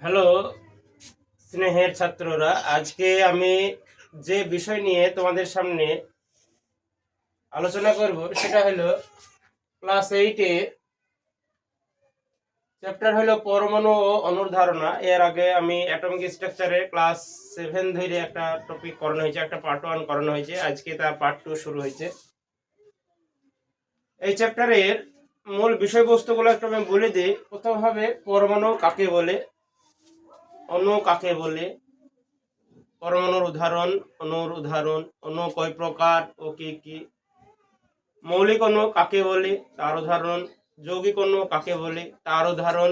Hello স্নেহের ছাত্ররা, আজকে আমি যে বিষয় নিয়ে তোমাদের সামনে আলোচনা করব সেটা হলো ক্লাস 8 এর চ্যাপ্টার হলো পরমাণু ও অণুর ধারণা। এর আগে আমি অ্যাটমিক স্ট্রাকচারে ক্লাস 7 ধরে একটা টপিক করানো হয়েছে, একটা পার্ট 1 করানো হয়েছে, আজকে তার পার্ট 2 শুরু হয়েছে। এই চ্যাপ্টারের মূল বিষয়বস্তুগুলো একটু আমি বলে দিই। প্রথম হবে পরমাণু কাকে বলে, অণু কাকে বলে, পরমাণুর উদাহরণ, অণুর উদাহরণ, অণু কয় প্রকার ও কি কি, মৌলিক অণু কাকে বলে তার উদাহরণ, যৌগিক অণু কাকে বলে তার উদাহরণ,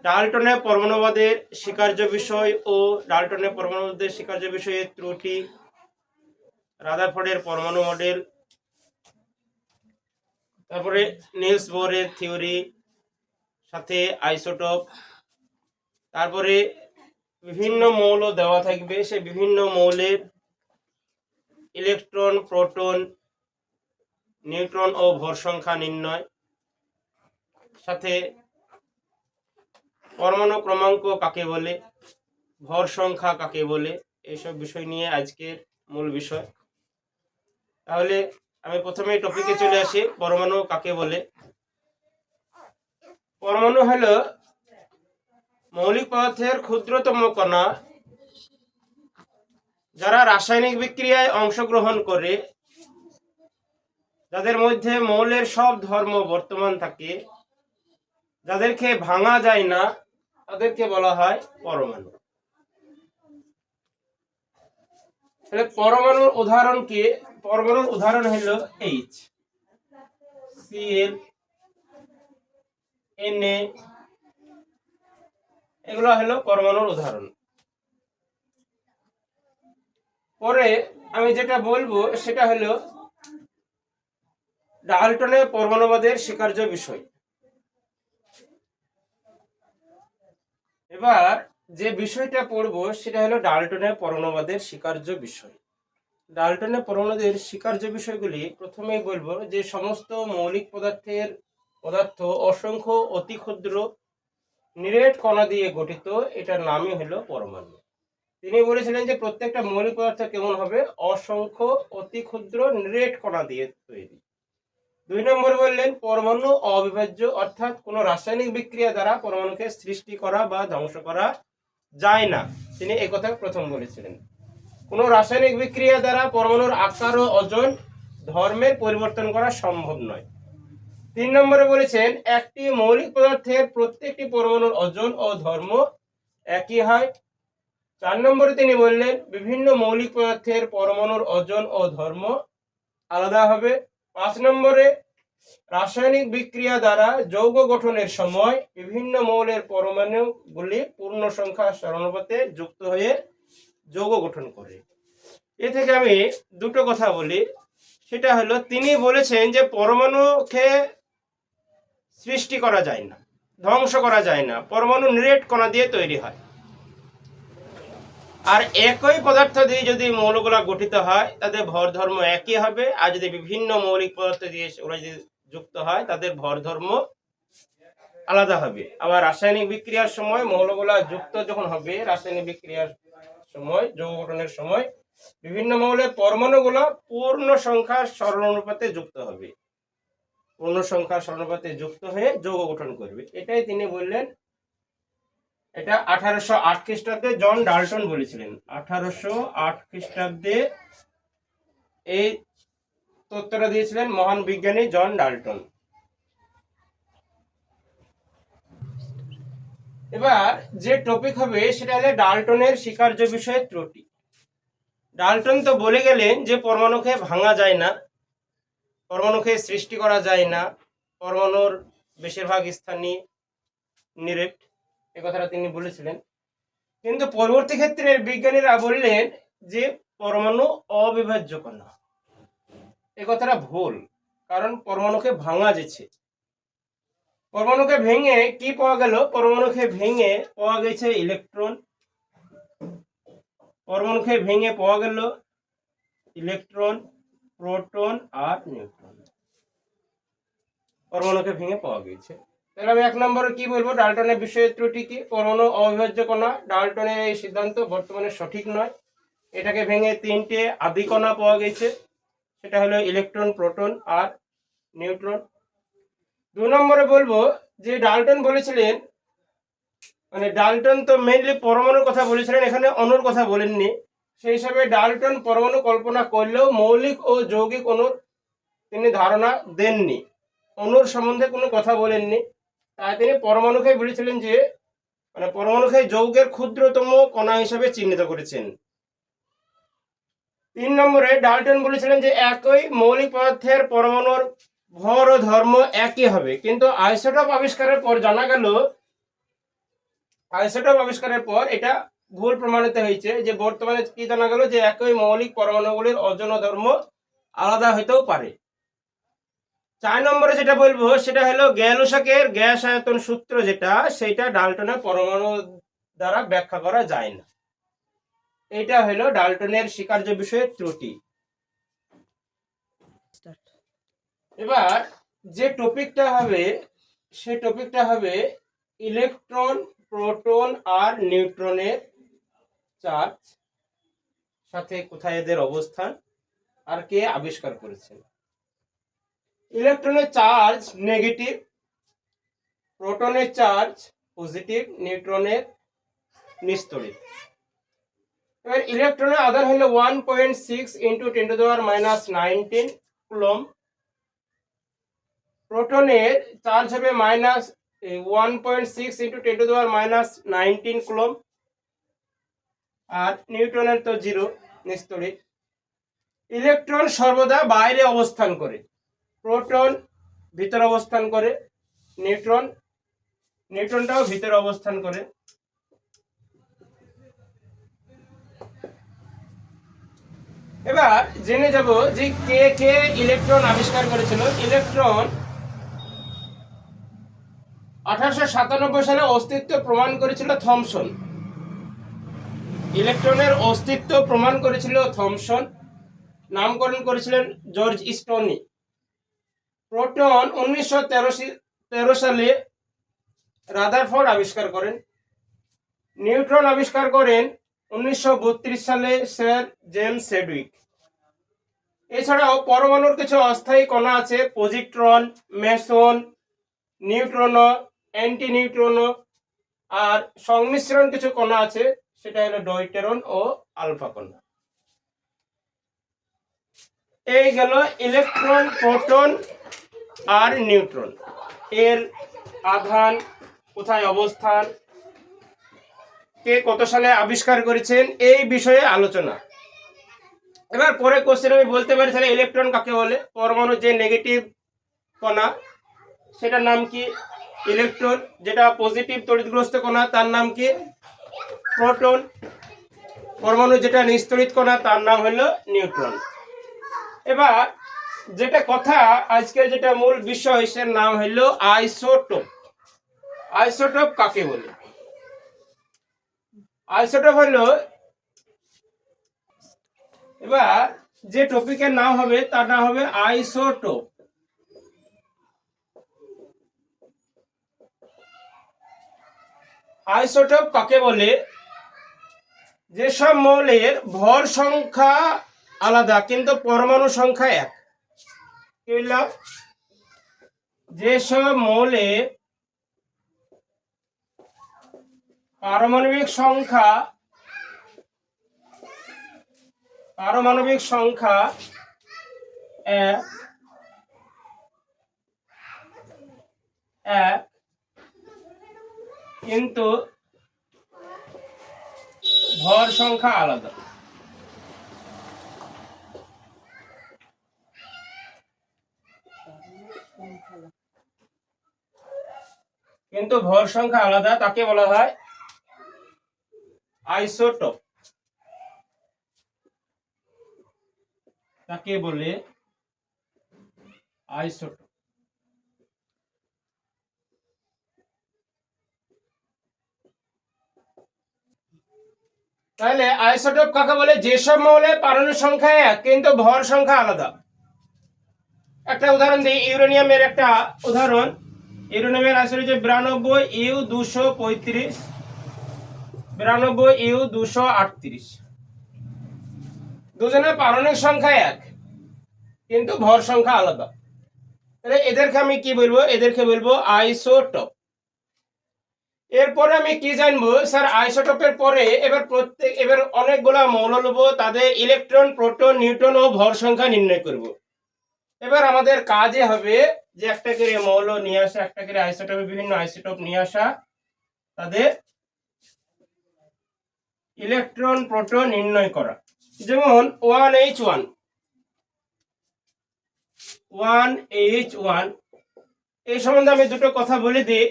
ডাল্টনের পরমাণুবাদের স্বীকার্য বিষয় ও ডাল্টনের পরমাণুবাদের স্বীকার্য বিষয়ের ত্রুটি, রাদারফোর্ডের পরমাণু মডেল, তারপরে নিলস বোরের থিওরি, সাথে আইসোটোপ, তারপরে বিভিন্ন মৌল দেওয়া থাকবে, সে বিভিন্ন মৌলের ইলেকট্রন, প্রোটন, নিউট্রন ও ভর সংখ্যা নির্ণয়, সাথে পরমাণু ক্রমাঙ্ক কাকে বলে, ভর সংখ্যা কাকে বলে, এইসব বিষয় নিয়ে আজকের মূল বিষয়। তাহলে আমি প্রথমে টপিকে চলে আসি। পরমাণু কাকে বলে? পরমাণু হলো মৌলিক পদার্থের ক্ষুদ্রতম কণা যারা রাসায়নিক বিক্রিয়ায় অংশগ্রহণ করে, যাদের মধ্যে মৌলের সব ধর্ম বর্তমান থাকে, যাদেরকে ভাঙা যায় না, তাদেরকে বলা হয় পরমাণু। তাহলে পরমাণুর উদাহরণ কি? পরমাণুর উদাহরণ হলো এইচ, সিএল, এনএ, এগুলো হলো পরমাণুর উদাহরণ। পরে আমি যেটা বলবো সেটা হলো ডাল্টনের পরমাণুবাদের স্বীকার্য বিষয়। এবার যে বিষয়টা পড়বো সেটা হলো ডাল্টনের পরমাণুবাদের স্বীকার্য বিষয়। ডাল্টনের পরমাণুদের স্বীকার্য বিষয়গুলি প্রথমেই বলবো যে সমস্ত মৌলিক পদার্থ অসংখ্য অতি ক্ষুদ্র নিরেট কণা দিয়ে গঠিত, এটার নামই হলো পরমাণু। তিনি বলেছিলেন যে প্রত্যেকটা মৌলিক পদার্থ কেমন হবে? অসংখ্য অতি ক্ষুদ্র নিরেট কণা দিয়ে তৈরি। 2 নম্বর বললেন পরমাণু অবিভাজ্য, অর্থাৎ কোনো রাসায়নিক বিক্রিয়া দ্বারা পরমাণুকে সৃষ্টি করা বা ধ্বংস করা যায় না। তিনি এই কথা প্রথম বলেছিলেন। কোনো রাসায়নিক বিক্রিয়া দ্বারা পরমাণুর আকার ও ওজন ধর্মের পরিবর্তন করা সম্ভব নয়। 3 নম্বরে বলেছেন একটি মৌলিক পদার্থের প্রত্যেকটি পরমাণুর ওজন ও ধর্ম একই হয়। 4 নম্বরে তিনি বললেন বিভিন্ন মৌলিক পদার্থের পরমাণুর ওজন ও ধর্ম আলাদা হবে। 5 নম্বরে রাসায়নিক বিক্রিয়া দ্বারা যৌগ গঠনের সময় বিভিন্ন মৌলের পরমাণুগুলি পূর্ণ সংখ্যা সমানুপাতে যুক্ত হয়ে যৌগ গঠন করে। এ থেকে আমি দুটো কথা বলি। সেটা হলো তিনি বলেছেন যে পরমাণুকে সৃষ্টি করা যায় না, ধ্বংস করা যায় না, পরমাণু নিরেট কণা দিয়ে তৈরি হয়। আর একই পদার্থ দিয়ে যদি মৌলগুলা গঠিত হয় তাদের ভর ধর্ম একই হবে, আর যদি বিভিন্ন মৌলিক পদার্থ দিয়ে ওরা যদি যুক্ত হয় তাদের ভর ধর্ম আলাদা হবে। আবার রাসায়নিক বিক্রিয়ার সময় মৌলগুলা যুক্ত যখন হবে, রাসায়নিক বিক্রিয়ার সময় যৌগ গঠনের সময় বিভিন্ন মৌলের পরমাণুগুলো পূর্ণ সংখ্যার সরলানুপাতে যুক্ত হবে, পূর্ণ সংখ্যার সরলানুপাতে যুক্ত হয়ে যৌগ গঠন করবে। এটাই তিনি বললেন। এটা 1808 খ্রিস্টাব্দে জন ডাল্টন বলেছিলেন। 1808 খ্রিস্টাব্দে এই তত্ত্বটা দিয়েছিলেন মহান বিজ্ঞানী জন ডাল্টন। এবার যে টপিক হবে সেটা হলো ডাল্টনের স্বীকার্য বিষয়ের ত্রুটি। ডাল্টন তো বলে গেলেন যে পরমাণুকে ভাঙা যায় না, পরমাণুকে সৃষ্টি করা যায় না, পরমাণুর বেশিরভাগ স্থানই নিরেট, এ কথাটা তিনি বলেছিলেন। কিন্তু পরবর্তী ক্ষেত্রে বিজ্ঞানীরা বললেন যে পরমাণু অবিভাজ্য কণা। এ কথাটা ভুল, কারণ পরমাণুকে ভাঙা যেছে। পরমাণুকে ভেঙে কি পাওয়া গেল? পরমাণুকে ভেঙে পাওয়া গেছে ইলেকট্রন, পরমাণুকে ভেঙে পাওয়া গেল ইলেকট্রন, প্রোটন আর নিউট্রন। পরমাণুকে ভেঙে পাওয়া গেছে। তাহলে আমি 1 নম্বরে কি বলবো, ডাল্টনের বিষয়ের ত্রুটি কি? পরমাণু অবিভাজ্য কণা। ডাল্টনের এই সিদ্ধান্ত বর্তমানে সঠিক নয়। এটাকে ভেঙে 3টে আদি কণা পাওয়া গেছে, সেটা হলো ইলেকট্রন, প্রোটন আর নিউট্রন। 2 নম্বরে বলবো যে ডাল্টন বলেছিলেন, মানে ডাল্টন তো মেইনলি পরমাণুর কথা বলেছিলেন, এখানে অণুর কথা বলেননি। সেই হিসাবে ডাল্টন পরমাণু কল্পনা করলেও মৌলিক ও যৌগিক অণুর তিনি ধারণা দেননি, অণুর সম্বন্ধে কোনো কথা বলেননি। তাই তিনি পরমাণুকে বলেছিলেন যে, মানে পরমাণুকে যৌগের ক্ষুদ্রতম কণা হিসেবে চিহ্নিত করেছেন। 3 নম্বরে ডাল্টন বলেছিলেন যে একই মৌলিক পদার্থের পরমাণুর ভর ও ধর্ম একই হবে, কিন্তু আইসোটোপ আবিষ্কারের পর জানা গেল, আইসোটোপ আবিষ্কারের পর এটা ভুল প্রমাণিত হয়েছে, যে বর্তমানে কি জানা গেল যে একই মৌলিক পরমাণুগুলির ওজন ও ধর্ম আলাদা হতেও পারে। 4 নম্বরে যেটা বলবো সেটা হলো গ্যালোসাকের গ্যাস আয়তন সূত্র, যেটা সেটা ডাল্টনের পরমাণু দ্বারা ব্যাখ্যা করা যায় না। এটা হলো ডাল্টনের স্বীকার্য বিষয়ের ত্রুটি। এবার যে টপিকটা হবে, সেই টপিকটা হবে ইলেকট্রন, প্রোটন আর নিউট্রনের চার্জ, সাথে কোথায় এদের অবস্থান আর কে আবিষ্কার করেছেন। ইলেকট্রনের চার্জ নেগেটিভ, প্রোটনের চার্জ পজিটিভ, নিউট্রনের নিস্তড়িত। এবার ইলেকট্রনের আধান হলো 1.6 × 10⁻⁻19 কুলম্ব। প্রোটনের চার্জ হবে -1.6 × 10⁻19 কুলম্ব, আর নিউট্রনের তো 0, নিস্তড়িত। ইলেকট্রন সর্বদা বাইরে অবস্থান করে, প্রোটন ভিতরে অবস্থান করে, নিউট্রনটাও ভিতরে অবস্থান করে। এবার জেনে যাব যে কে কে ইলেকট্রন আবিষ্কার করেছিল। ইলেকট্রন 1897 সালে অস্তিত্ব প্রমাণ করেছিল থমসন। ইলেকট্রনের অস্তিত্ব প্রমাণ করেছিল থমসন, নামকরণ করেছিলেন জর্জ স্টোনি। প্রোটন 1913 সালে রাদারফোর্ড আবিষ্কার করেন। নিউট্রন আবিষ্কার করেন 1932 সালে স্যার জেমস সেডউইক। এছাড়াও পরমাণুর কিছু অস্থায়ী কণা আছে, পজিট্রন, মেসন, নিউট্রনো, অ্যান্টি নিউট্রনো, আর সংমিশ্রণ কিছু কণা আছে, সেটা হলো ডয়টেরন ও আলফা কণা। এই গেল ইলেকট্রন, প্রোটন আর নিউট্রন এর আধান, কোথায় অবস্থান, কে কত সালে আবিষ্কার করেছেন, এই বিষয়ে আলোচনা। এবার পরে কোশ্চেন আমি বলতে পারি তাহলে ইলেকট্রন কাকে বলে। পরমাণু যে নেগেটিভ কণা সেটার নাম কি? ইলেকট্রন। যেটা পজিটিভ তড়িৎগ্রস্ত কণা তার নাম কি? প্রোটন। পরমাণু যেটা নিস্তড়িত কণা তার নাম হলো নিউট্রন। এবার যেটা কথা, আজকের যেটা মূল বিষয়, সের নাম হলো আইসোটোপ। আইসোটোপ কাকে বলে? আইসোটোপ হলো, এবার যে টপিকের নাম হবে তার নাম হবে আইসোটোপ। আইসোটোপ কাকে বলে? যেসব মৌলের ভর সংখ্যা আলাদা কিন্তু পরমাণু সংখ্যা এক। কি বললাম? যেসব মৌলের পারমাণবিক সংখ্যা এক, কিন্তু ভর সংখ্যা আলাদা। কিন্তু ভর সংখ্যা আলাদা, তাকে বলা হয় আইসোটোপ। তাকে বলে আইসোটোপ। তাহলে আইসোটোপ কাকে বলে? যেসব মৌলের পারমাণবিক সংখ্যা এক কিন্তু ভর সংখ্যা আলাদা। একটা উদাহরণ দিই, ইউরেনিয়ামের একটা উদাহরণ। ইউরেনিয়ামের আইসোটোপ হচ্ছে 92U235, 92U238। দুজনের পারমাণবিক সংখ্যা এক, কিন্তু ভর সংখ্যা আলাদা। তাহলে এদেরকে আমি কি বলবো? এদেরকে বলবো আইসোটোপ। এরপরে আমি কি জানবো স্যার? আইসোটোপের পরে এবার অনেকগুলা মৌল নেব, তাদের ইলেকট্রন, প্রোটন, নিউট্রন ও ভর সংখ্যা নির্ণয় করব। এবার আমাদের কাজে হবে যে একটা করে মৌল নিয়ে আসা, একটা করে আইসোটোপে বিভিন্ন আইসোটোপ নিয়ে আসা, তাদের ইলেকট্রন, প্রোটন নির্ণয় করা। যেমন 1H1 এই সম্বন্ধে আমি দুটো কথা বলে দিই।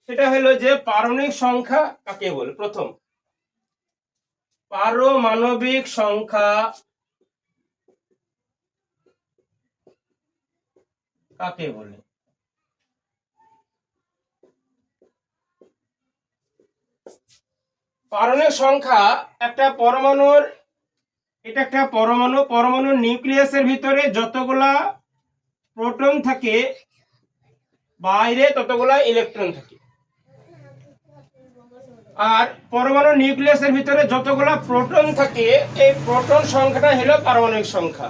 সেটা হলো যে পারমাণবিক সংখ্যা কাকে বলে। প্রথম, পারমাণবিক সংখ্যা কাকে বলে? পারমাণবিক সংখ্যা একটা পরমাণুর, এটা একটা পরমাণুর নিউক্লিয়াসের ভিতরে যতগুলা প্রোটন থাকে, বাইরে ততগুলা ইলেকট্রন থাকে। আর পরমাণু নিউক্লিয়াসের ভিতরে যতগুলা প্রোটন থাকে, এই প্রোটন সংখ্যাটা হলো পারমাণবিক সংখ্যা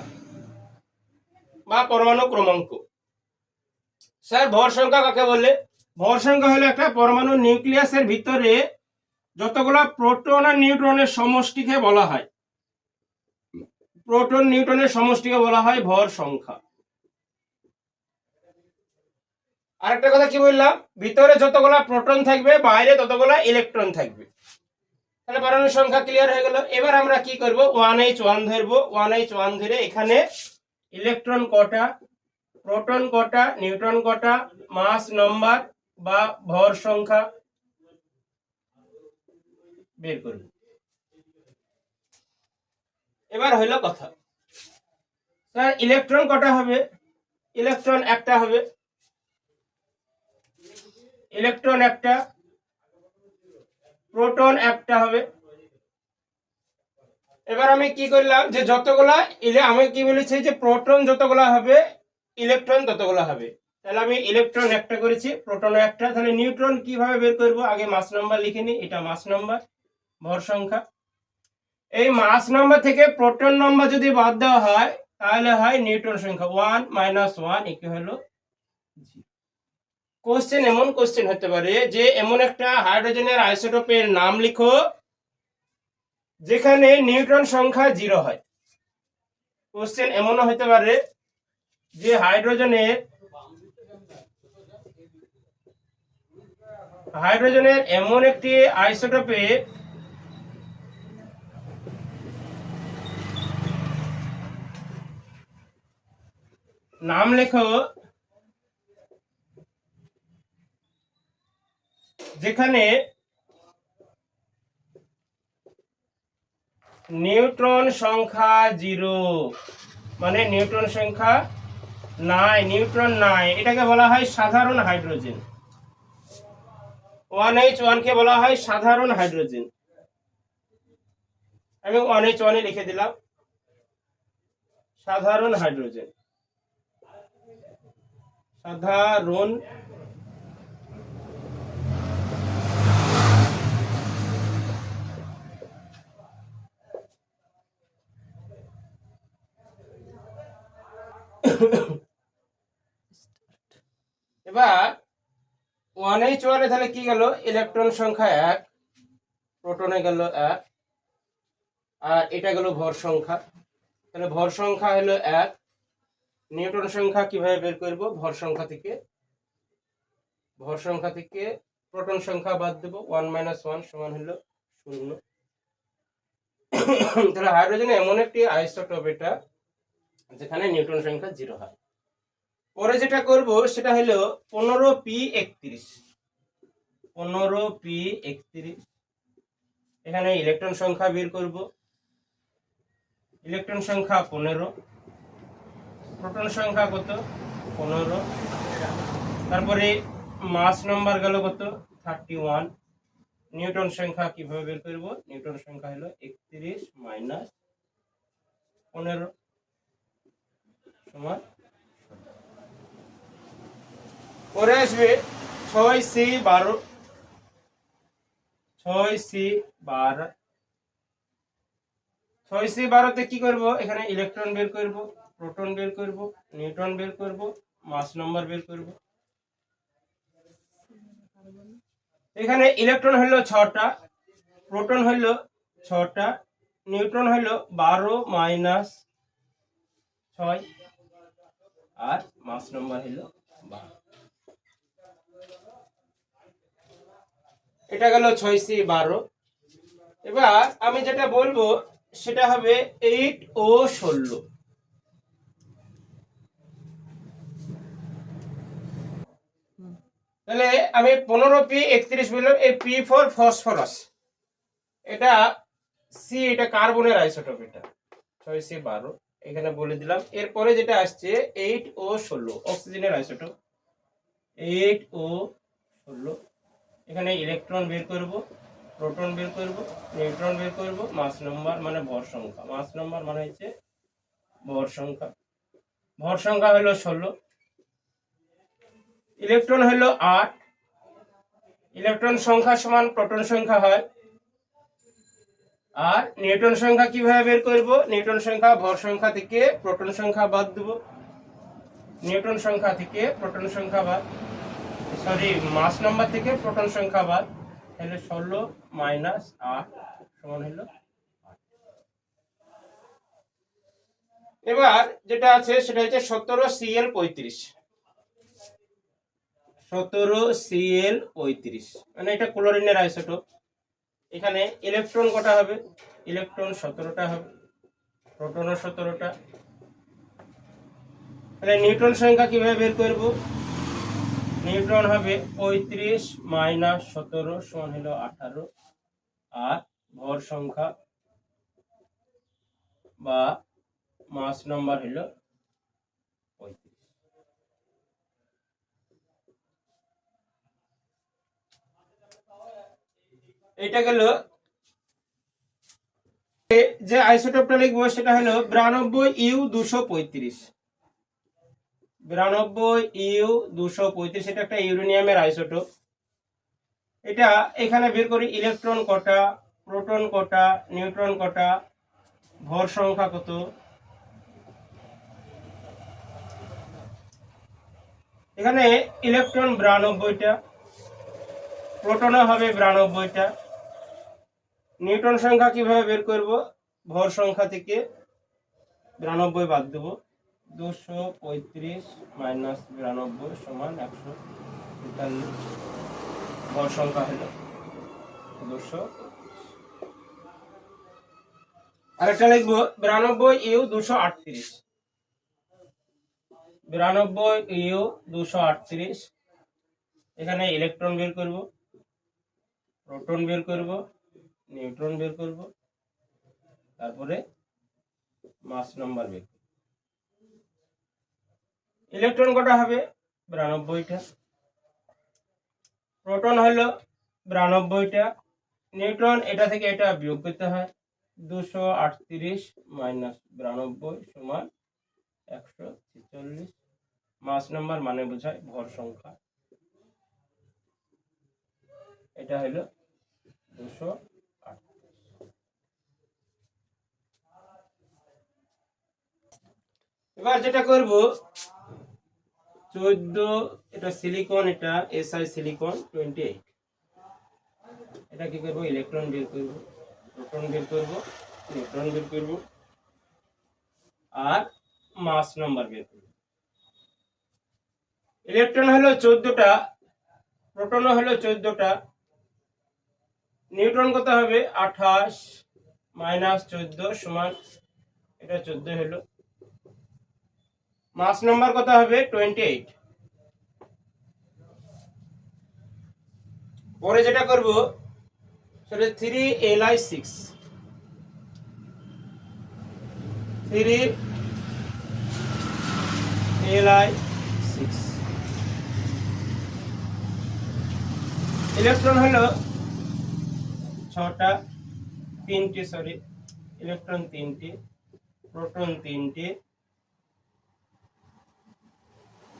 বা পরমাণু ক্রমাঙ্ক। স্যার ভর সংখ্যা কাকে বলে? ভর সংখ্যা হলো একটা পরমাণু নিউক্লিয়াসের ভিতরে যতগুলা প্রোটন আর নিউট্রনের সমষ্টিকে বলা হয়, প্রোটন নিউট্রনের সমষ্টিকে বলা হয় ভর সংখ্যা। আরেকটা কথা কি বললাম? ভিতরে যতগুলা প্রোটন থাকবে, বাইরে ততগুলা ইলেকট্রন থাকবে। তাহলে পারমাণবিক সংখ্যা ক্লিয়ার হয়ে গেল। এবার আমরা কি করব? 1H1 ধরবো। 1H1 ধরে এখানে ইলেকট্রন কটা, প্রোটন কটা, নিউট্রন কটা, মাস নাম্বার বা ভর সংখ্যা বের করব। এবার হইল কথা, স্যার ইলেকট্রন কটা হবে? ইলেকট্রন একটা হবে, ইলেকট্রন একটা, প্রোটন একটা হবে। এবার আমি কি করলাম যে যতগুলা আমি কি বলেছি যে প্রোটন যতগুলা হবে, ইলেকট্রন ততগুলা হবে। তাহলে আমি ইলেকট্রন একটা করেছি, প্রোটন একটা। তাহলে নিউট্রন কিভাবে বের করব? আগে মাস নাম্বার লিখে নিই। এটা মাস নাম্বার, ভর সংখ্যা। এই মাস নাম্বার থেকে প্রোটন নাম্বার যদি বাদ দেওয়া হয়, তাহলে হয় নিউট্রন সংখ্যা। 1 - 1 হলো। কোশ্চেন এমন কোশ্চেন হতে পারে যে এমন একটা হাইড্রোজেনের আইসোটোপের নাম লিখো যেখানে নিউট্রন সংখ্যা 0 হয়। কোশ্চেন এমনও হতে পারে যে হাইড্রোজেনের এমন একটি আইসোটোপে নাম লেখো যেখানে নিউট্রন সংখ্যা 0, মানে নিউট্রন সংখ্যা নাই, নিউট্রন নাই। এটাকে বলা হয় সাধারণ হাইড্রোজেন। 1H1 কে বলা হয় সাধারণ হাইড্রোজেন। আমি 1H1 লিখে দিলাম সাধারণ হাইড্রোজেন। সাধারণ এবার 1H1 তাহলে কি গেল? ইলেকট্রন সংখ্যা 1, প্রোটনে গেল 1, আর এটা গেল ভর সংখ্যা। তাহলে ভর সংখ্যা হলো 1। নিউট্রন সংখ্যা কিভাবে বের করব? ভর সংখ্যা থেকে প্রোটন সংখ্যা বাদ দেব। 1 - 1 সমান হলো 0। তাহলে হাইড্রোজেন এমন একটি আইসোটোপ এটা যেখানে নিউট্রন সংখ্যা 0 হয়। পরে যেটা করব সেটা হলো 15p31। 15p31 এখানে ইলেকট্রন সংখ্যা বের করব। ইলেকট্রন সংখ্যা 15, প্রোটন সংখ্যা কত? 15। তারপরে মাস নাম্বার গেল কত? 31। নিউটন সংখ্যা কিভাবে বের করব? নিউটন সংখ্যা হলো 31 - 15 সমান। পরে আসবে 6C12, 6C12, 6C12তে কি করব, এখানে ইলেকট্রন বের করব, প্রোটন বের করব, নিউট্রন বের করব, মাস নাম্বার বের করব। এখানে ইলেকট্রন হলো 6টা, প্রোটন হলো 6টা, নিউট্রন হলো 12 মাইনাস 6, আর মাস নাম্বার হলো 12। এটা গেল 6C12। এবার আমি যেটা বলবো সেটা হবে 8 ও 16। তাহলে আমি 15P31 বললাম। এই P ফর ফসফরাস, এটা সি, এটা কার্বনের আইসোটোপ, এটা 6C12 এখানে বলে দিলাম। এরপরে যেটা আসছে 8 ও 16 অক্সিজেনের আইসোটোপ, 8 ও 16। এখানে ইলেকট্রন বের করব, প্রোটন বের করব, নিউট্রন বের করব, মাস নাম্বার মানে ভর সংখ্যা, মাস নাম্বার মানে হচ্ছে ভর সংখ্যা, ভর সংখ্যা হলো 16, ইলেকট্রন হলো 8, ইলেকট্রন সংখ্যা সমান প্রোটন সংখ্যা হয়। আর নিউটন সংখ্যা কিভাবে বের করব, নিউটন সংখ্যা ভর সংখ্যা থেকে প্রোটন সংখ্যা বাদ দেব, নিউটন সংখ্যা থেকে প্রোটন সংখ্যা বাদ, সরি মাস নাম্বার থেকে প্রোটন সংখ্যা বাদ, তাহলে 16 মাইনাস 8 সমান হলো 8। এবার যেটা আছে সেটা হচ্ছে 17Cl35, 17Cl35 মানে এটা ক্লোরিনের আইসোটোপ। এখানে ইলেকট্রন কটা হবে, ইলেকট্রন 17টা হবে, প্রোটনও 17টা। তাহলে নিউটন সংখ্যা কিভাবে বের করব, নিউট্রন হবে 35 মাইনাস 17 সমান হলো 18, আর ভর সংখ্যা বা মাস নাম্বার হলো 35। এটা গেল। যে আইসোটোপটা লিখবো সেটা হলো 92U235, 92U235, এটা একটা ইউরেনিয়ামের আইসোটোপ। এটা এখানে বের করি ইলেকট্রন কটা, প্রোটন কটা, নিউট্রন কটা, ভর সংখ্যা কত। এখানে ইলেকট্রন 92টা, প্রোটনও হবে 92টা। নিউটন সংখ্যা কিভাবে বের করব, ভর সংখ্যা থেকে 92 বাদ দেব, 235 মাইনাস 92 সমান 143, ভর সংখ্যা হলো 200। আরেকটা লিখবো 92U238, 92U238। এখানে ইলেকট্রন বের করব, প্রোটন বের করব, নিউট্রন বের করব, তারপরে মাস নাম্বার বের করব। ইলেকট্রন কটা হবে, 92টা, প্রোটন হলো 92টা, নিউট্রন এটা থেকে এটা বিয়োগ করতে হয়, 238 মাইনাস 92 সমান 146, মাস নাম্বার মানে বোঝায় ভর সংখ্যা, এটা হলো 238। এবার যেটা করব 14, এটা সিলিকন, এটা SI সিলিকন 28, এটা কি করব, ইলেকট্রন বের করব, প্রোটন বের করব, নিউট্রন বের করব, আর মাস নাম্বার বের করব। ইলেকট্রন হলো 14টা, প্রোটন হলো 14টা, নিউট্রন কত হবে 28 মাইনাস 14 সমান, এটা 14 হলো, মাস নাম্বার কত হবে 28। পরে যেটা করব সেটা 3Li6, 3Li6। ইলেকট্রন হলো 6টা, 3টে, সরি ইলেকট্রন 3টে, প্রোটন 3টে,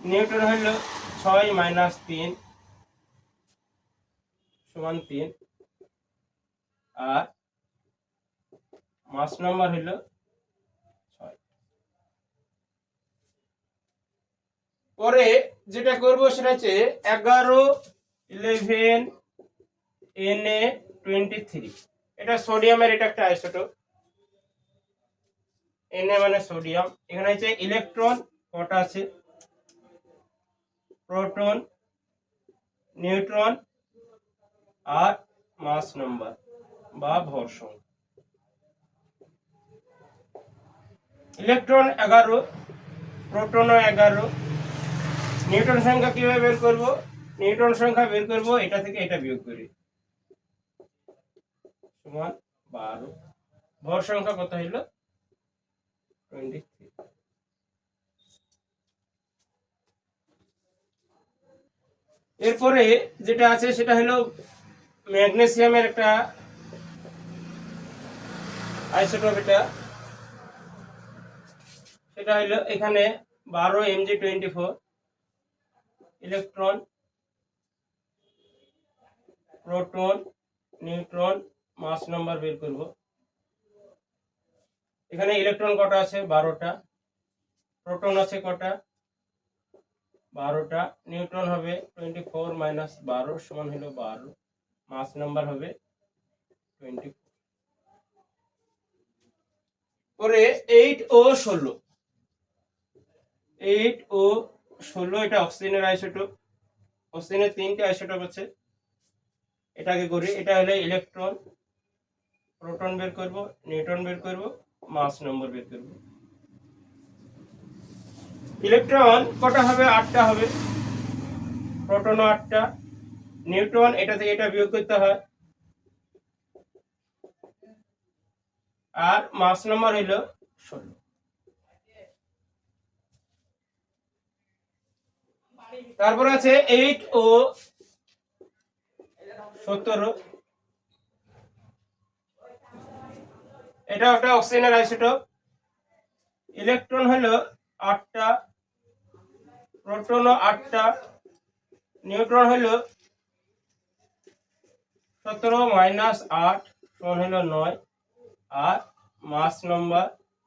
নিউটন হইল 6 মাইনাস 3 সমান 3, আর মাস নাম্বার হইল 6। পরে যেটা করব সেটা হচ্ছে 11 11 Na23। এটা সোডিয়ামের, এটা একটা আইসোটোপ। Na মানে সোডিয়াম। এখানে হচ্ছে ইলেকট্রন কটা আছে, প্রোটন, নিউট্রন আর মাস নাম্বার বা ভর সংখ্যা। ইলেকট্রন 11, প্রোটনও 11। নিউটন সংখ্যা কিভাবে বের করব? নিউটন সংখ্যা বের করব এটা থেকে এটা বিয়োগ করি, সমান 12। ভর সংখ্যা কত হইল? 23। এরপরে যেটা আছে সেটা হলো ম্যাগনেসিয়ামের একটা আইসোটোপ। সেটা হলো এখানে 12 Mg24। ইলেকট্রন, প্রোটন, নিউট্রন, মাস নাম্বার বের করব। এখানে ইলেকট্রন কটা আছে? 12টা। প্রোটন আছে কটা? 12টা। নিউট্রন হবে 24 মাইনাস 12 সমান হলো 12। মাস নাম্বার হবে 24। পরে 8 ও 16। 8 ও 16 এটা অক্সিজেনের আইসোটোপ। অক্সিজেনের 3টে আইসোটোপ আছে। এটাকে করি। এটা হলো ইলেকট্রন, প্রোটন বের করব, নিউট্রন বের করব, মাস নম্বর বের করব। ইলেকট্রন কটা হবে? 8টা হবে। প্রোটনও 8টা। নিউট্রন এটা থেকে এটা বিয়োগ করতে হয়, আর মাস নাম্বার হইল 16। তারপর আছে 8 ও 17। এটা একটা অক্সিজেনের আইসোটোপ। ইলেকট্রন হলো 8টা, প্রোটনও 8টা, নিউট্রন হলো 17 মাইনাস 8 সমান হলো 9, আর মাস নাম্বার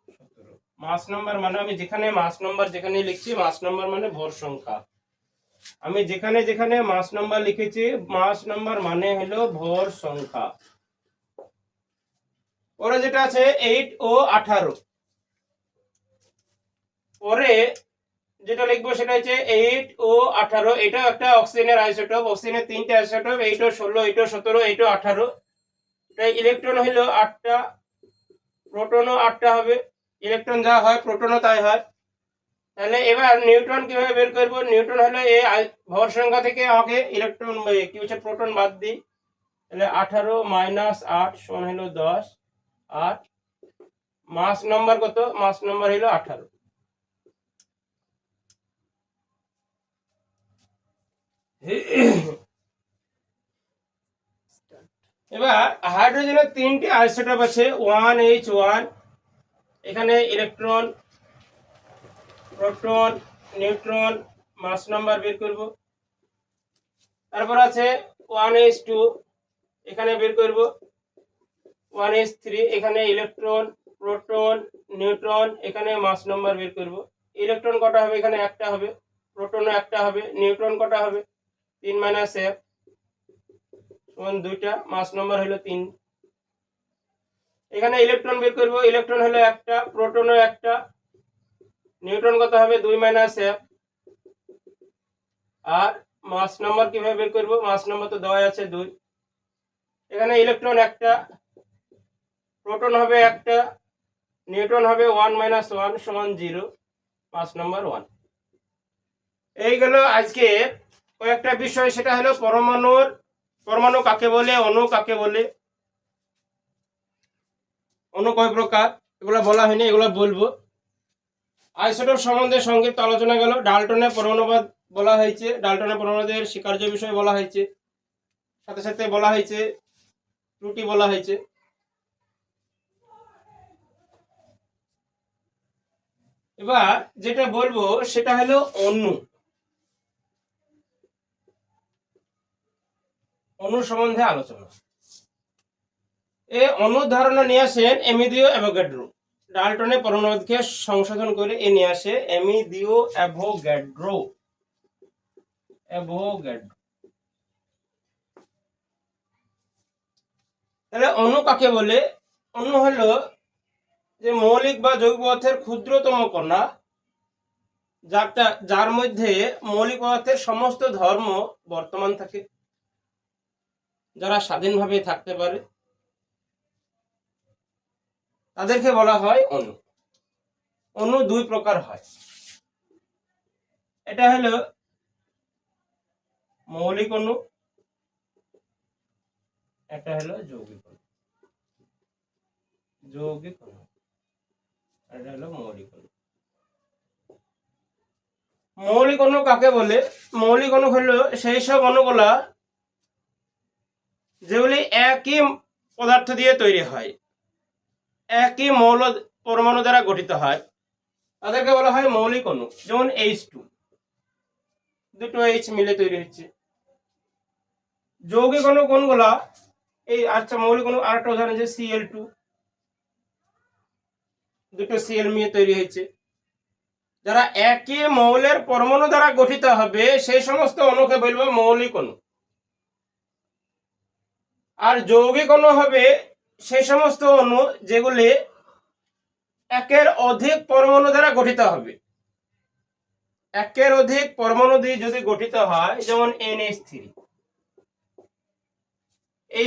17। মাস নাম্বার মানে আমি যেখানে মাস নাম্বার যেখানে লিখছি, মাস নাম্বার মানে ভর সংখ্যা। আমি যেখানে যেখানে মাস নাম্বার লিখেছি, মাস নাম্বার মানে হলো ভর সংখ্যা। পরে যেটা আছে 8 ও 18। পরে যেটা লিখবো সেটা হচ্ছে 8 ও 18। এটাও একটা অক্সিজেনের আইসোটোপ। অক্সিজেনের 3টে আইসোটোপ, 8 ও 16, 8 ও 17, 8 ও 18। তাই ইলেকট্রন হলো 8টা, প্রোটনও 8টা হবে। ইলেকট্রন যা হয় প্রোটনও তাই হয়। তাহলে এবার নিউট্রন কিভাবে বের করব? নিউট্রন হলো এই ভর সংখ্যা থেকে আমাকে ইলেকট্রন কি হচ্ছে প্রোটন বাদ দিই। তাহলে 18 মাইনাস 8 সমান হলো 10, আর মাস নাম্বার কত? মাস নাম্বার হলো 18। এবার হাইড্রোজেনের 3টি আইসোটোপ আছে, 1H1। এখানে ইলেকট্রন, প্রোটন, নিউট্রন, মাস নাম্বার বের করব। তারপর আছে 1H2। এখানে বের করব 1H3। এখানে ইলেকট্রন, প্রোটন, নিউট্রন, এখানে মাস নাম্বার বের করব। ইলেকট্রন কটা হবে? এখানে একটা হবে। প্রোটনও একটা হবে। নিউট্রন কটা হবে? 3 মাইনাস 1 সমান 2টা। মাস নাম্বার হলো 3। এখানে ইলেকট্রন বের করব। ইলেকট্রন হলো একটা, প্রোটনও একটা, নিউট্রন কত হবে? 2 মাইনাস 1। আর মাস নাম্বার কিভাবে বের করব? মাস নাম্বার তো দেওয়া আছে 2। এখানে ইলেকট্রন একটা, প্রোটন হবে একটা, নিউট্রন হবে 1 মাইনাস 1 সমান 0। মাস নাম্বার 1। এই গেল আজকে কয়েকটা বিষয়। সেটা হলো পরমাণু কাকে বলে, অণু কাকে বলে, অণু কয় প্রকার, এগুলো বলা হয়নি, এগুলো বলবো। আইসোটোপ সম্বন্ধে সংক্ষিপ্ত আলোচনা গেল। ডাল্টনের পরমাণুবাদ বলা হয়েছে, ডাল্টনের পরমাণুদের স্বীকার্য বিষয় বলা হয়েছে, সাথে সাথে বলা হয়েছে ত্রুটি বলা হয়েছে। এবার যেটা বলবো সেটা হলো অণু। অণু সম্বন্ধে আলোচনা। অণু ধারণা নিয়ে আসেন এমিলিও অ্যাভোগাড্রো। ডাল্টনের পরমাণুকে সংশোধন করে নিয়ে আসে এমিলিও অ্যাভোগাড্রো। তাহলে অণু কাকে বলে? অণু হলো যে মৌলিক বা জৈব পদার্থের ক্ষুদ্রতম কণা, যার মধ্যে মৌলিক পদার্থের সমস্ত ধর্ম বর্তমান থাকে, যারা স্বাধীনভাবে থাকতে পারে, তাদেরকে বলা হয় অণু। অণু দুই প্রকার হয়। এটা হলো মৌলিক অণু, এটা হলো যৌগিক অণু। যৌগিক অণু, এটা হলো মৌলিক অণু। মৌলিক অণু কাকে বলে? মৌলিক অণু হলো সেই সব অণুগুলা যেগুলি একই পদার্থ দিয়ে তৈরি হয়, একই মৌল পরমাণু দ্বারা গঠিত হয়, তাদেরকে বলা হয় মৌলিক অণু। যেমন H2, দুটো H মিলে তৈরি হচ্ছে। যৌগিক অণু কোনগুলা? মৌলিক অণু আরেকটা উদাহরণ হচ্ছে Cl2, দুটো Cl মিলে তৈরি হয়েছে। যারা একই মৌলের পরমাণু দ্বারা গঠিত হবে সেই সমস্ত অণুকে বলবো মৌলিক অণু। আর যৌগিক অণু হবে সেই সমস্ত অণু যেগুলি একের অধিক পরমাণু দ্বারা গঠিত হবে। একের অধিক পরমাণু দিয়ে যদি গঠিত হয়, যেমন NH3,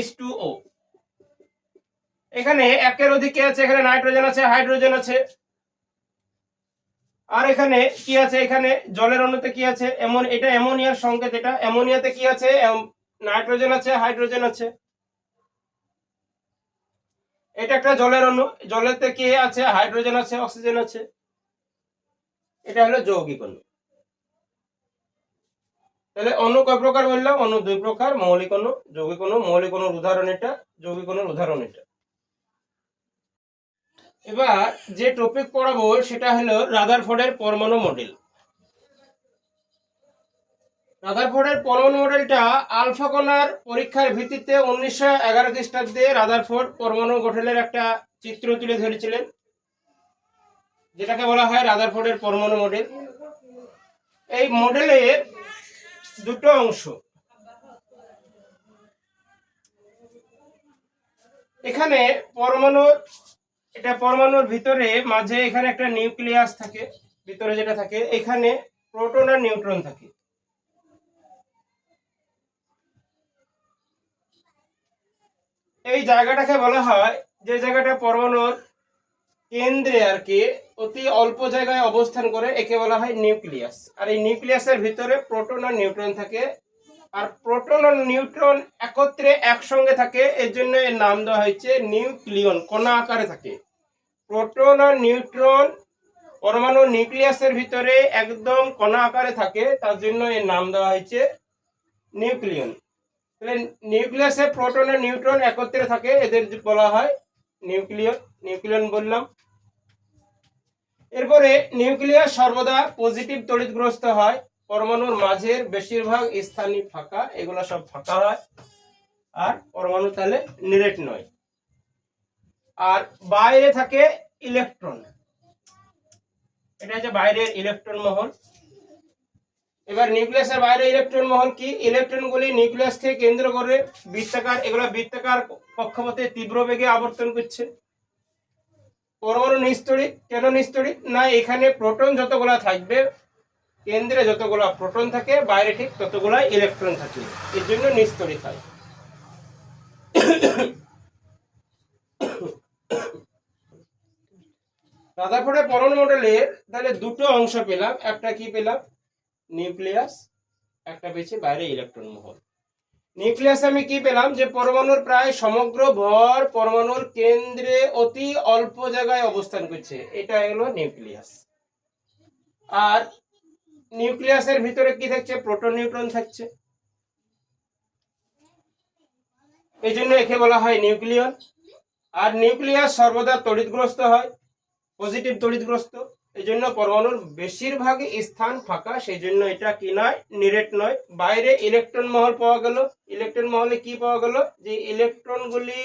H2O, এখানে একের অধিক কি আছে? এখানে নাইট্রোজেন আছে, হাইড্রোজেন আছে। আর এখানে কি আছে? এখানে জলের অণুতে কি আছে? এটা অ্যামোনিয়ার সংকেত। এটা অ্যামোনিয়াতে কি আছে? নাইট্রোজেন আছে, হাইড্রোজেন আছে। এটা একটা জলের অণু, জলেতে কি আছে? হাইড্রোজেন আছে, অক্সিজেন আছে। এটা হলো যৌগিক অণু। তাহলে অণু কয় প্রকার বললাম? অণু দুই প্রকার, মৌলিক অণু, যৌগিক অণু। মৌলিক অণুর উদাহরণ এটা, যৌগিক অণুর উদাহরণ এটা। এবার যে টপিক পড়াবো সেটা হলো রাদারফোর্ডের পরমাণু মডেল। রাদারফোর্ডের পরমাণু মডেলটা আলফা কণার পরীক্ষার ভিত্তিতে 1911 খ্রিস্টাব্দে রাদারফোর্ড পরমাণু গঠনের একটা চিত্র তুলে ধরেছিলেন, যেটাকে বলা হয় রাদারফোর্ডের পরমাণু মডেল। এই মডেলের দুটো অংশ। এখানে পরমাণুর ভিতরে মাঝে এখানে একটা নিউক্লিয়াস থাকে, ভিতরে যেটা থাকে, এখানে প্রোটন আর নিউট্রন থাকে। এই জায়গাটাকে বলা হয়, যে জায়গাটা পরমাণুর কেন্দ্রে আর কি অতি অল্প জায়গায় অবস্থান করে, একে বলা হয় নিউক্লিয়াস। আর এই নিউক্লিয়াসের ভিতরে প্রোটন আর নিউট্রন থাকে। আর প্রোটন আর নিউট্রন একত্রে একসঙ্গে থাকে, এর জন্য এর নাম দেওয়া হয়েছে নিউক্লিয়ন। কণা আকারে থাকে। প্রোটন আর নিউট্রন পরমাণু নিউক্লিয়াসের ভিতরে একদম কণা আকারে থাকে, তার জন্য এর নাম দেওয়া হয়েছে নিউক্লিয়ন। তাহলে নিউক্লিয়াসে প্রোটন আর নিউট্রন একত্রে থাকে, এদের বলা হয় নিউক্লিয়ন বললাম। এরপরে নিউক্লিয়াস সর্বদা পজিটিভ তড়িৎগ্রস্ত হয়। পরমাণুর মাঝের বেশিরভাগ স্থানই ফাঁকা, এগুলো সব ফাঁকা হয়। আর পরমাণু তাহলে নিরেট নয়। আর বাইরে থাকে ইলেকট্রন, এটা হচ্ছে বাইরের ইলেকট্রন মহল। এবার নিউক্লিয়াসের বাইরে ইলেকট্রন মহল কি? ইলেকট্রনগুলি নিউক্লিয়াসকে কেন্দ্র করে বৃত্তাকার, এগুলো বৃত্তাকার কক্ষপথে তীব্র বেগে আবর্তন করছে। পরমাণু নিস্তড়িত। কেন নিস্তড়িত? না, এখানে প্রোটন যতগুলা থাকবে, কেন্দ্রে যতগুলা প্রোটন থাকে, বাইরে ঠিক ততগুলা ইলেকট্রন থাকে, এর জন্য নিস্তড়িত হয়। রাদারফোর্ডের পরমাণু মডেলের তাহলে দুটো অংশ পেলাম। একটা কি পেলাম? নিউক্লিয়াস। একটা পেয়েছি বাইরে ইলেকট্রন মহল। নিউক্লিয়াসে আমি কি পেলাম? যে পরমাণুর প্রায় সমগ্র ভর পরমাণুর কেন্দ্রে অতি অল্প জায়গায় অবস্থান করছে, এটা হলো নিউক্লিয়াস। আর নিউক্লিয়াসের ভিতরে কি থাকছে? প্রোটন নিউট্রন থাকছে, এই জন্য একে বলা হয় নিউক্লিয়ন। আর নিউক্লিয়াস সর্বদা তড়িৎগ্রস্ত হয়, পজিটিভ তড়িৎগ্রস্ত। এই জন্য পরমাণুর বেশিরভাগ স্থান ফাঁকা, সেই জন্য এটা কি নয়, নিরেট নয়। বাইরে ইলেকট্রন মহল পাওয়া গেল। ইলেকট্রন মহলে কি পাওয়া গেল, যে ইলেকট্রনগুলি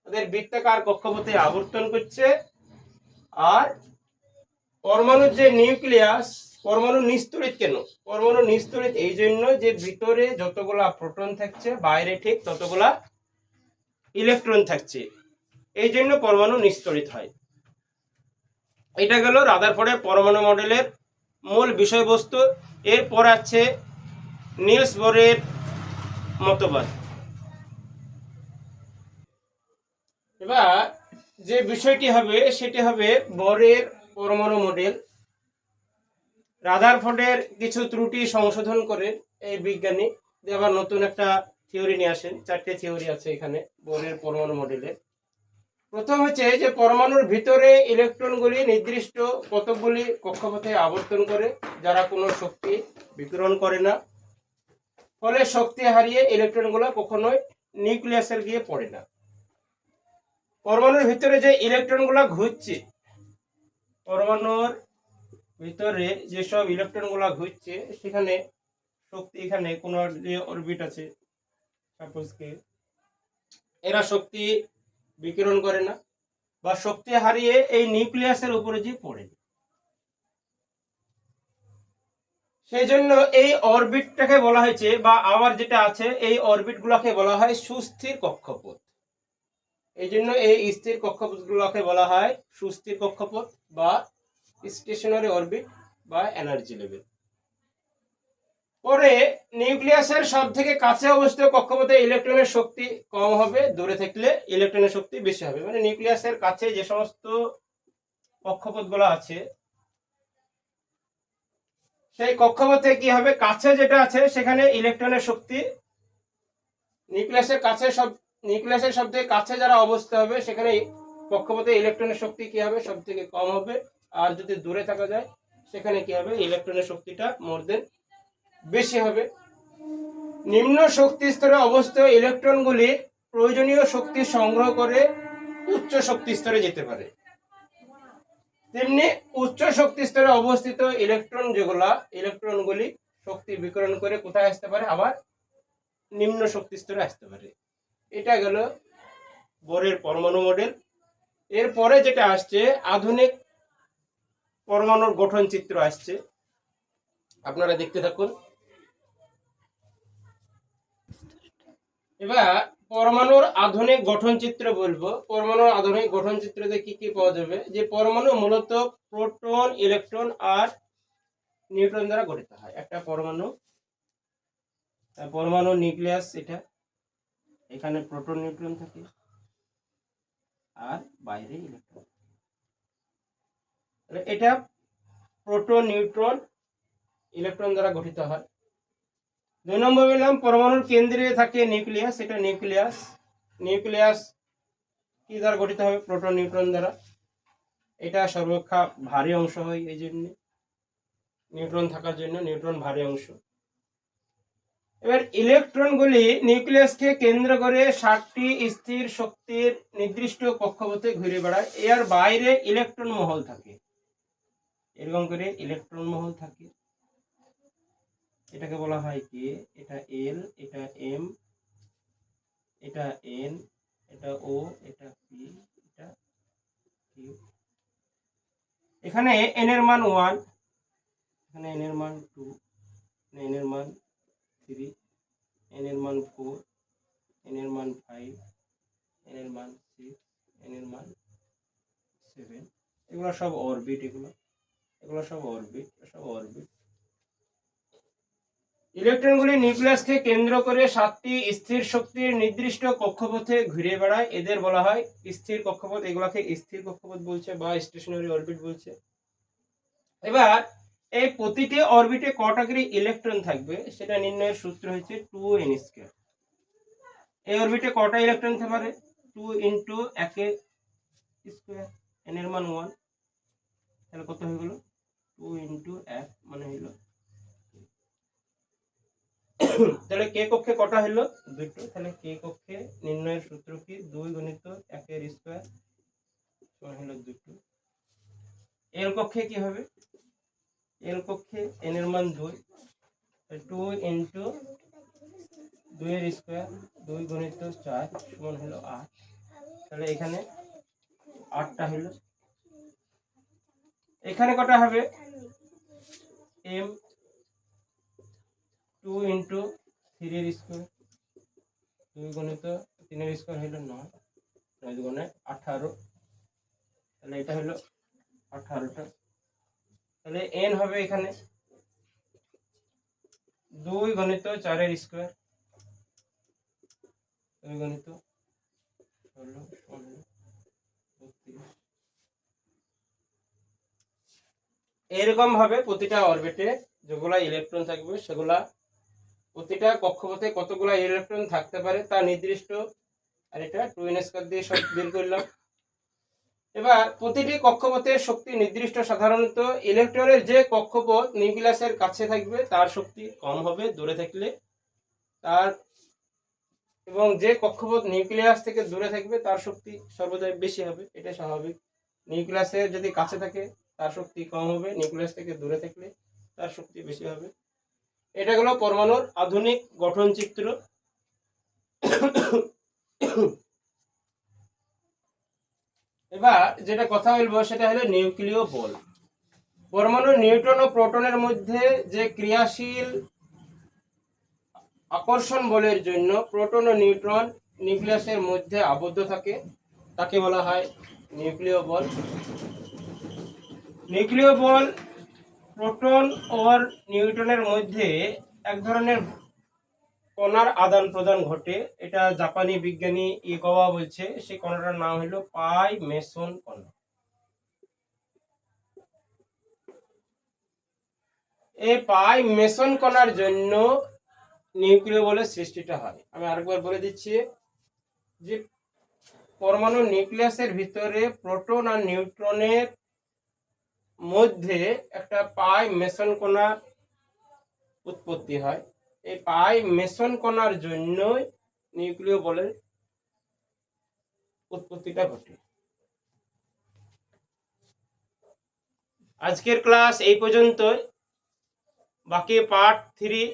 তাদের বৃত্তাকার কক্ষপথে আবর্তন করছে। আর পরমাণুর যে নিউক্লিয়াস, পরমাণু নিস্তড়িত কেন, পরমাণু নিস্তড়িত এই জন্য যে ভিতরে যতগুলা প্রোটন থাকছে বাইরে ঠিক ততগুলা ইলেকট্রন থাকছে, এই জন্য পরমাণু নিস্তড়িত হয়। এটা গেল রাদারফোর্ডের পরমাণু মডেলের মূল বিষয়বস্তু। এরপর আছে নিলস বোরের মতবাদ। এবার যে বিষয়টি হবে সেটি হবে বোরের পরমাণু মডেল। রাদারফোর্ডের কিছু ত্রুটি সংশোধন করে এই বিজ্ঞানী আবার নতুন একটা থিওরি নিয়ে আসেন। 4টে থিওরি আছে এখানে বোরের পরমাণু মডেলে। প্রথম হচ্ছে যে পরমাণুর ভিতরে ইলেকট্রনগুলি নির্দিষ্ট কতকগুলি কক্ষপথে আবর্তন করে, যারা কোনো শক্তি বিকিরণ করে না। ফলে শক্তি হারিয়ে ইলেকট্রনগুলো কখনোই নিউক্লিয়াসের গিয়ে পড়ে না। পরমাণুর ভিতরে যে ইলেকট্রনগুলো ঘুরছে, পরমাণুর ভিতরে যেসব ইলেকট্রনগুলো ঘুরছে সেখানে শক্তি, এখানে কোনো যে অরবিট আছে সাপোজ কে, এরা শক্তি বিকিরণ করে না বা শক্তি হারিয়ে এই নিউক্লিয়াসের উপরে যে পড়ে। সেই জন্য এই অরবিটটাকে বলা হয়েছে, বা আবার যেটা আছে এই অরবিট গুলাকে বলা হয় সুস্থির কক্ষপথ। এই জন্য এই স্থির কক্ষপথ গুলাকে বলা হয় সুস্থির কক্ষপথ বা স্টেশনারি অরবিট বা এনার্জি লেভেল। পরে নিউক্লিয়াসের সব থেকে কাছে অবস্থিত কক্ষপথে ইলেকট্রনের শক্তি কম হবে, দূরে থাকলে ইলেকট্রনের শক্তি বেশি হবে। মানে নিউক্লিয়াসের কাছে যে সমস্ত কক্ষপথগুলো আছে সেই কক্ষপথে কি হবে, কাছে যেটা আছে সেখানে ইলেকট্রনের শক্তি, নিউক্লিয়াসের সব থেকে কাছে যারা অবস্থিত হবে সেখানে কক্ষপথে ইলেকট্রনের শক্তি কি হবে, সব থেকে কম হবে। আর যদি দূরে থাকা যায় সেখানে কি হবে, ইলেকট্রনের শক্তিটা মোর দেন বেশি হবে। নিম্ন শক্তি স্তরে অবস্থিত ইলেকট্রনগুলি প্রয়োজনীয় শক্তি সংগ্রহ করে উচ্চ শক্তি স্তরে যেতে পারে। তেমনি উচ্চ শক্তি স্তরে অবস্থিত ইলেকট্রনগুলি শক্তি বিকিরণ করে কোথায় আসতে পারে, আবার নিম্ন শক্তি স্তরে আসতে পারে। এটা গেল বোরের পরমাণু মডেল। এরপরে যেটা আসছে আধুনিক পরমাণুর গঠন চিত্র আসছে, আপনারা দেখতে থাকুন। এবার পরমাণুর আধুনিক গঠন চিত্র বলবো। পরমাণুর আধুনিক গঠন চিত্রতে কি কি পাওয়া যাবে, যে পরমাণু মূলত প্রোটন, ইলেকট্রন আর নিউট্রন দ্বারা গঠিত হয়। একটা পরমাণু নিউক্লিয়াস, এটা এখানে প্রোটন নিউট্রন থাকে আর বাইরে ইলেকট্রন। এটা প্রোটন, নিউট্রন, ইলেকট্রন দ্বারা গঠিত হয়। 2 নম্বর বললাম পরমাণুর কেন্দ্রে থাকে নিউক্লিয়াস। এটা নিউক্লিয়াস কি দ্বারা গঠিত হবে, প্রোটন, নিউট্রন দ্বারা। এটা সর্বাপেক্ষা ভারী অংশ হয়, এই জন্য নিউট্রন থাকার জন্য নিউট্রন ভারী অংশ। এবার ইলেকট্রনগুলি নিউক্লিয়াসকে কেন্দ্র করে 7টি স্থির শক্তির নির্দিষ্ট কক্ষপথে ঘুরে বেড়ায়। এর বাইরে ইলেকট্রন মহল থাকে, এরকম করে ইলেকট্রন মহল থাকে। এটাকে বলা হয় কি, এটা এল, এটা এম, এটা এন, এটা ও, এটা পি, এটা কিউ। এখানে এন এর মান 1, এখানে এন এর মান 2, এন এর মান 3, এন এর মান 4, এন এর মান 5, এন এর মান 6, এন এর মান 7। এগুলো সব অরবিট, এগুলো সব অরবিট। ইলেকট্রনগুলি নিউক্লিয়াসকে কেন্দ্র করে 7টি স্থির শক্তির নির্দিষ্ট কক্ষপথে ঘুরে বেড়ায়। এদের বলা হয় স্থির কক্ষপথ। এগুলোকে স্থির কক্ষপথ বলছে বা স্টেশনারি অরবিট বলছে। এবার এই প্রতিটি অরবিটে কটা করে ইলেকট্রন থাকবে সেটা নির্ণয়ের সূত্র হচ্ছে 2n²। এই অরবিটে কটা ইলেকট্রন থাকতে পারে, 2 × 1 n এর মান 1, তাহলে কত হয়ে গেল, 2 × 1 মানে হলো তাহলে কে কক্ষে কটা হলো, 2টো। তাহলে কে কক্ষে নির্ণয়ের সূত্র কি, 2 × 1² হলো 2টো। এল কক্ষে কি হবে, এল কক্ষে n এর মান 2, 2 ইন্টু 2 এর স্কোয়ার 2 গুণিত 4 সমান হলো 8। তাহলে এখানে 8টা হলো। এখানে কটা হবে? m 2 ইন্টু 3 এর স্কোয়ার 2 গুণিত 3 এর স্কোয়ার হলো 9, 9 গুণে 18। তাহলে এটা হলো 18টা। তাহলে n হবে এখানে 2 গুণিত 4 এর স্কোয়ার 2 গুণিত 16 16 32। এরকম ভাবে প্রতিটা অরবিটে যেগুলা ইলেকট্রন থাকবে সেগুলা প্রতিটা কক্ষপথে কতগুলা ইলেকট্রন থাকতে পারে তা নির্দিষ্ট। আর এটা 2n স্কয়ার দিয়ে সব বের করলাম। এবার প্রতিটি কক্ষপথের শক্তি নির্দিষ্ট। সাধারণত ইলেকট্রনের যে কক্ষপথ নিউক্লিয়াসের কাছে থাকবে তার শক্তি কম হবে দূরে থাকলে তার, এবং যে কক্ষপথ নিউক্লিয়াস থেকে দূরে থাকবে তার শক্তি সর্বদাই বেশি হবে, এটা স্বাভাবিক। নিউক্লিয়াসের যদি কাছে থাকে তার শক্তি কম হবে, নিউক্লিয়াস থেকে দূরে থাকলে তার শক্তি বেশি হবে। এটা হলো পরমাণুর আধুনিক গঠন চিত্র। এবার যেটা কথা বলবো সেটা হলো নিউক্লিয় বল। পরমাণুর নিউট্রন ও প্রোটনের মধ্যে যে ক্রিয়াশীল আকর্ষণ বলের জন্য প্রোটন ও নিউট্রন নিউক্লিয়াসের মধ্যে আবদ্ধ থাকে তাকে বলা হয় নিউক্লিয় বল। নিউক্লিয় বল প্রোটন ও নিউট্রনের মধ্যে এক ধরনের কণার আদান প্রদান ঘটে। এটা জাপানি বিজ্ঞানী ইকাওয়া বলছে, সেই কণাটার নাম হলো পাই মেসন কণা। এই পাই মেসন কণার জন্য নিউক্লিয় বলের সৃষ্টিটা হয়। আমি আরেকবার বলে দিচ্ছি যে পরমাণু নিউক্লিয়াসের ভিতরে প্রোটন আর নিউট্রনের মধ্যে একটা পাই মেসন কণা উৎপত্তি হয়। এই পাই মেসন কণার জন্যই নিউক্লিয় বলের উৎপত্তিটা ঘটে। আজকের ক্লাস এই পর্যন্তই। বাকি পার্ট 3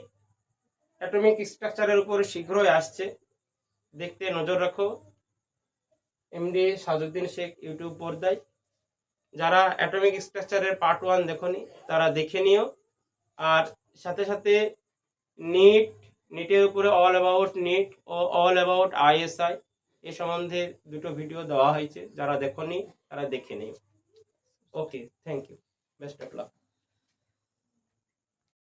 অ্যাটমিক স্ট্রাকচারের উপর শীঘ্রই আসছে, দেখতে নজর রাখো এমডি সাজউদ্দিন শেখ ইউটিউব পর্দায়। যারা অ্যাটমিক স্ট্রাকচারের পার্ট 1 দেখোনি তারা দেখে নিও। আর সাথে সাথে নিটের উপরে অল অ্যাবাউট নিট ও অল অ্যাবাউট আইএসআই এ সম্বন্ধে দুটো ভিডিও দেওয়া হয়েছে, যারা দেখোনি তারা দেখে নিও। Okay, thank you, best of lakh.